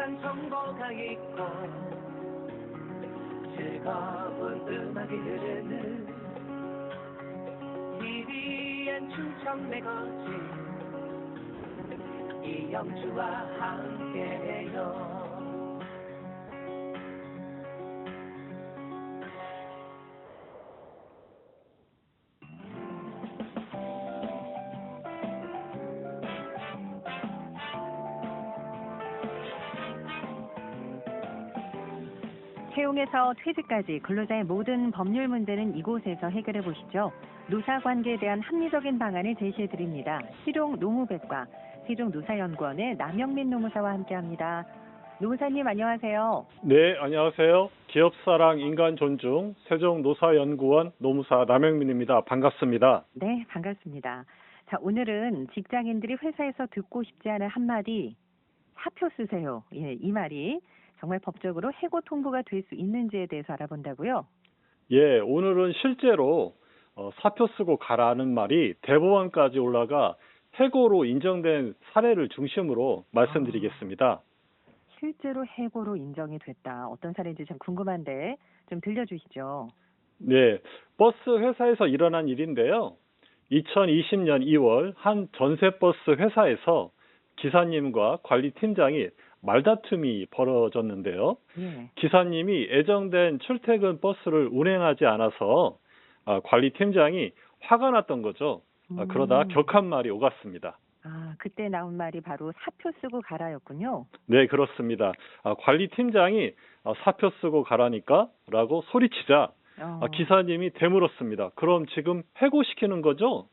한 선거가 있고 즐거운 음악이 흐르는 TVN 충청내 거지 이영주와 함께해요. 채용에서 퇴직까지 근로자의 모든 법률 문제는 이곳에서 해결해 보시죠. 노사관계에 대한 합리적인 방안을 제시해 드립니다. 실용 노무백과 세종노사연구원의 남영민 노무사와 함께합니다. 노무사님 안녕하세요. 네, 안녕하세요. 기업사랑 인간존중 세종노사연구원 노무사 남영민입니다. 반갑습니다. 네, 반갑습니다. 자, 오늘은 직장인들이 회사에서 듣고 싶지 않은 한마디 사표 쓰세요. 예, 이 말이 정말 법적으로 해고 통보가 될 수 있는지에 대해서 알아본다고요? 예, 오늘은 실제로 사표 쓰고 가라는 말이 대법원까지 올라가 해고로 인정된 사례를 중심으로 말씀드리겠습니다. 실제로 해고로 인정이 됐다. 어떤 사례인지 참 궁금한데 좀 들려주시죠. 네, 버스 회사에서 일어난 일인데요. 2020년 2월 한 전세버스 회사에서 기사님과 관리팀장이 말다툼이 벌어졌는데요. 예. 기사님이 예정된 출퇴근 버스를 운행하지 않아서 관리팀장이 화가 났던 거죠. 그러다 격한 말이 오갔습니다. 그때 나온 말이 바로 사표 쓰고 가라였군요. 네, 그렇습니다. 관리팀장이 사표 쓰고 가라니까 라고 소리치자 기사님이 되물었습니다. 그럼 지금 해고시키는 거죠?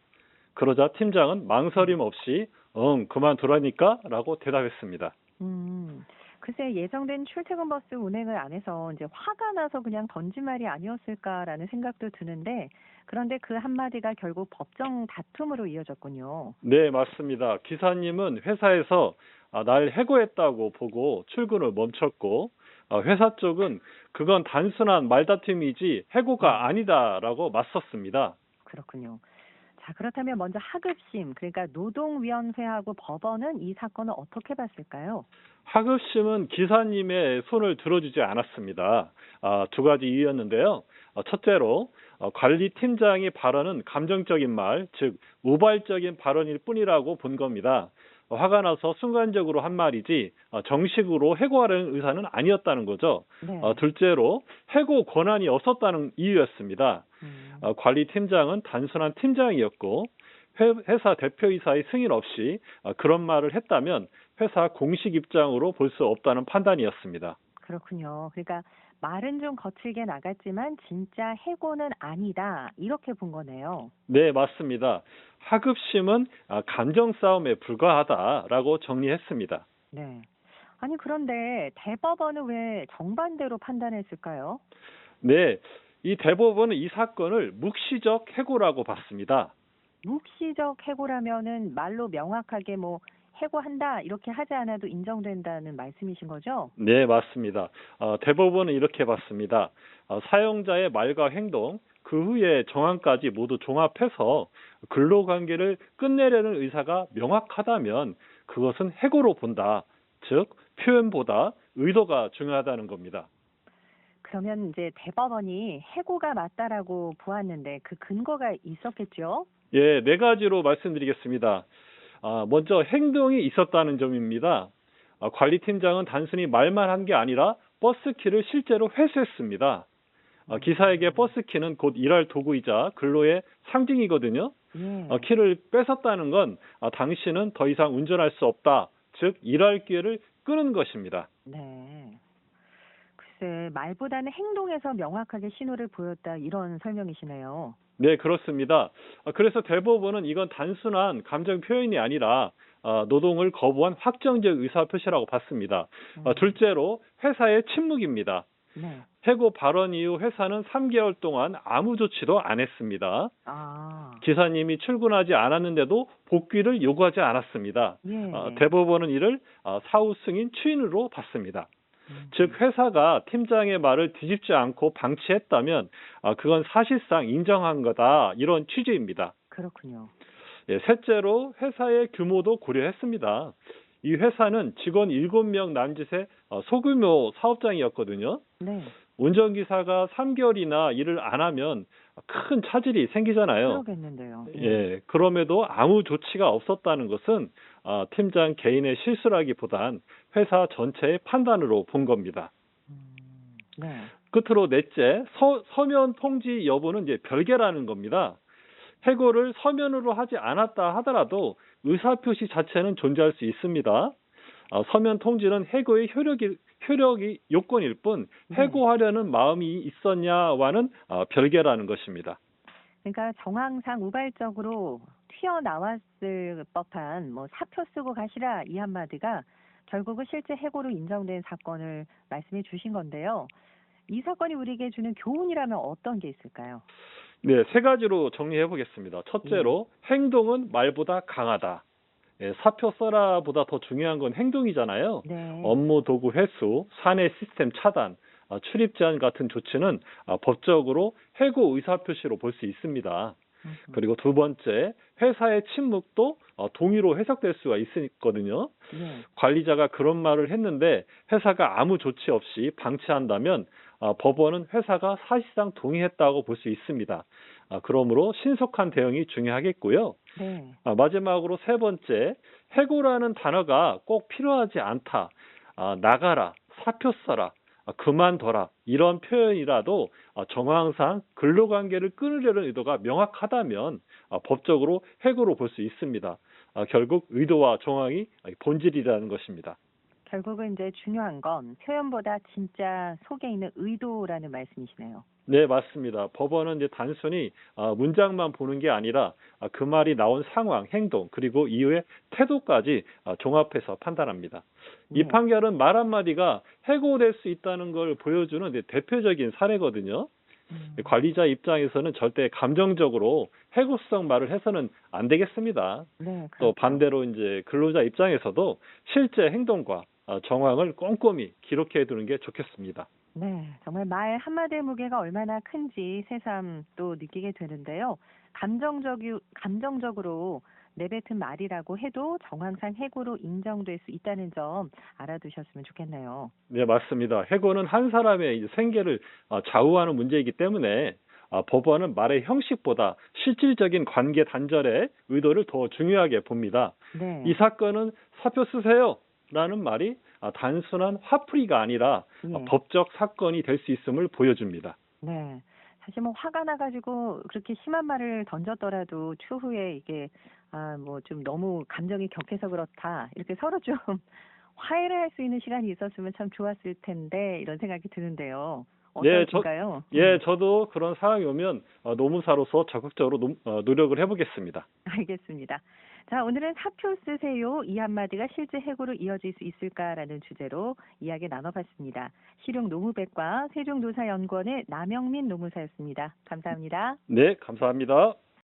그러자 팀장은 망설임 없이 그만두라니까 라고 대답했습니다. 글쎄 예정된 출퇴근 버스 운행을 안 해서 이제 화가 나서 그냥 던진 말이 아니었을까라는 생각도 드는데 그런데 그 한마디가 결국 법정 다툼으로 이어졌군요. 네, 맞습니다. 기사님은 회사에서 날 해고했다고 보고 출근을 멈췄고 회사 쪽은 그건 단순한 말다툼이지 해고가 아니다라고 맞섰습니다. 그렇군요. 자, 그렇다면 먼저 하급심, 그러니까 노동위원회하고 법원은 이 사건을 어떻게 봤을까요? 하급심은 기사님의 손을 들어주지 않았습니다. 두 가지 이유였는데요. 첫째로 관리팀장의 발언은 감정적인 말, 즉 우발적인 발언일 뿐이라고 본 겁니다. 화가 나서 순간적으로 한 말이지 정식으로 해고하려는 의사는 아니었다는 거죠. 네. 둘째로 해고 권한이 없었다는 이유였습니다. 관리팀장은 단순한 팀장이었고 회사 대표이사의 승인 없이 그런 말을 했다면 회사 공식 입장으로 볼 수 없다는 판단이었습니다. 그렇군요. 그러니까 말은 좀 거칠게 나갔지만 진짜 해고는 아니다. 이렇게 본 거네요. 네, 맞습니다. 하급심은 감정 싸움에 불과하다라고 정리했습니다. 네. 아니 그런데 대법원은 왜 정반대로 판단했을까요? 네, 이 대법원은 이 사건을 묵시적 해고라고 봤습니다. 묵시적 해고라면은 말로 명확하게 뭐 해고한다 이렇게 하지 않아도 인정된다는 말씀이신 거죠? 네, 맞습니다. 대법원은 이렇게 봤습니다. 사용자의 말과 행동, 그 후에 정황까지 모두 종합해서 근로관계를 끝내려는 의사가 명확하다면 그것은 해고로 본다. 즉, 표현보다 의도가 중요하다는 겁니다. 그러면 이제 대법원이 해고가 맞다라고 보았는데 그 근거가 있었겠죠? 예, 네 가지로 말씀드리겠습니다. 먼저 행동이 있었다는 점입니다. 관리팀장은 단순히 말만 한 게 아니라 버스키를 실제로 회수했습니다. 기사에게 버스키는 곧 일할 도구이자 근로의 상징이거든요. 키를 뺏었다는 건 당신은 더 이상 운전할 수 없다. 즉 일할 기회를 끄는 것입니다. 네. 글쎄 말보다는 행동에서 명확하게 신호를 보였다 이런 설명이시네요. 네, 그렇습니다. 그래서 대법원은 이건 단순한 감정 표현이 아니라 노동을 거부한 확정적 의사표시라고 봤습니다. 둘째로 회사의 침묵입니다. 네. 해고 발언 이후 회사는 3개월 동안 아무 조치도 안 했습니다. 기사님이 출근하지 않았는데도 복귀를 요구하지 않았습니다. 대법원은 이를 사후 승인 추인으로 봤습니다. 즉 회사가 팀장의 말을 뒤집지 않고 방치했다면 그건 사실상 인정한 거다 이런 취지입니다. 그렇군요. 셋째로 회사의 규모도 고려했습니다. 이 회사는 직원 7명 남짓의 소규모 사업장이었거든요. 네. 운전기사가 3개월이나 일을 안 하면 큰 차질이 생기잖아요. 그러겠는데요. 예, 그럼에도 아무 조치가 없었다는 것은 팀장 개인의 실수라기보단 회사 전체의 판단으로 본 겁니다. 네. 끝으로 넷째, 서면 통지 여부는 이제 별개라는 겁니다. 해고를 서면으로 하지 않았다 하더라도 의사표시 자체는 존재할 수 있습니다. 서면 통지는 해고의 효력이 요건일 뿐 해고하려는 마음이 있었냐와는 별개라는 것입니다. 그러니까 정황상 우발적으로 튀어나왔을 법한 뭐 사표 쓰고 가시라 이 한마디가 결국은 실제 해고로 인정된 사건을 말씀해 주신 건데요. 이 사건이 우리에게 주는 교훈이라면 어떤 게 있을까요? 네, 세 가지로 정리해 보겠습니다. 첫째로 행동은 말보다 강하다. 예, 사표 써라보다 더 중요한 건 행동이잖아요. 네. 업무 도구 회수, 사내 시스템 차단, 출입 제한 같은 조치는 법적으로 해고 의사표시로 볼 수 있습니다. 그리고 두 번째, 회사의 침묵도 동의로 해석될 수가 있거든요. 네. 관리자가 그런 말을 했는데 회사가 아무 조치 없이 방치한다면 법원은 회사가 사실상 동의했다고 볼 수 있습니다. 그러므로 신속한 대응이 중요하겠고요. 네. 마지막으로 세 번째, 해고라는 단어가 꼭 필요하지 않다. 나가라, 사표 써라, 그만둬라 이런 표현이라도 정황상 근로관계를 끊으려는 의도가 명확하다면 법적으로 해고로 볼 수 있습니다. 결국 의도와 정황이 본질이라는 것입니다. 결국은 이제 중요한 건 표현보다 진짜 속에 있는 의도라는 말씀이시네요. 네, 맞습니다. 법원은 이제 단순히 문장만 보는 게 아니라 그 말이 나온 상황, 행동, 그리고 이후의 태도까지 종합해서 판단합니다. 이 네. 판결은 말 한마디가 해고될 수 있다는 걸 보여주는 대표적인 사례거든요. 관리자 입장에서는 절대 감정적으로 해고성 말을 해서는 안 되겠습니다. 네, 또 그렇죠. 반대로 이제 근로자 입장에서도 실제 행동과 정황을 꼼꼼히 기록해 두는 게 좋겠습니다. 네, 정말 말 한마디의 무게가 얼마나 큰지 새삼 또 느끼게 되는데요. 감정적으로 내뱉은 말이라고 해도 정황상 해고로 인정될 수 있다는 점 알아두셨으면 좋겠네요. 네, 맞습니다. 해고는 한 사람의 이제 생계를 좌우하는 문제이기 때문에 법원은 말의 형식보다 실질적인 관계 단절의 의도를 더 중요하게 봅니다. 네. 이 사건은 사표 쓰세요라는 말이 단순한 화풀이가 아니라 예. 법적 사건이 될 수 있음을 보여줍니다. 네. 사실 뭐 화가 나가지고 그렇게 심한 말을 던졌더라도 추후에 이게 뭐 좀 너무 감정이 격해서 그렇다 이렇게 서로 좀 화해를 할 수 있는 시간이 있었으면 참 좋았을 텐데 이런 생각이 드는데요. 어떠신가요? 저도 그런 상황이 오면 노무사로서 적극적으로 노력을 해보겠습니다. 알겠습니다. 자, 오늘은 사표 쓰세요. 이 한마디가 실제 해고로 이어질 수 있을까라는 주제로 이야기 나눠봤습니다. 실용노무백과 세종노사연구원의 남영민 노무사였습니다. 감사합니다. 네, 감사합니다.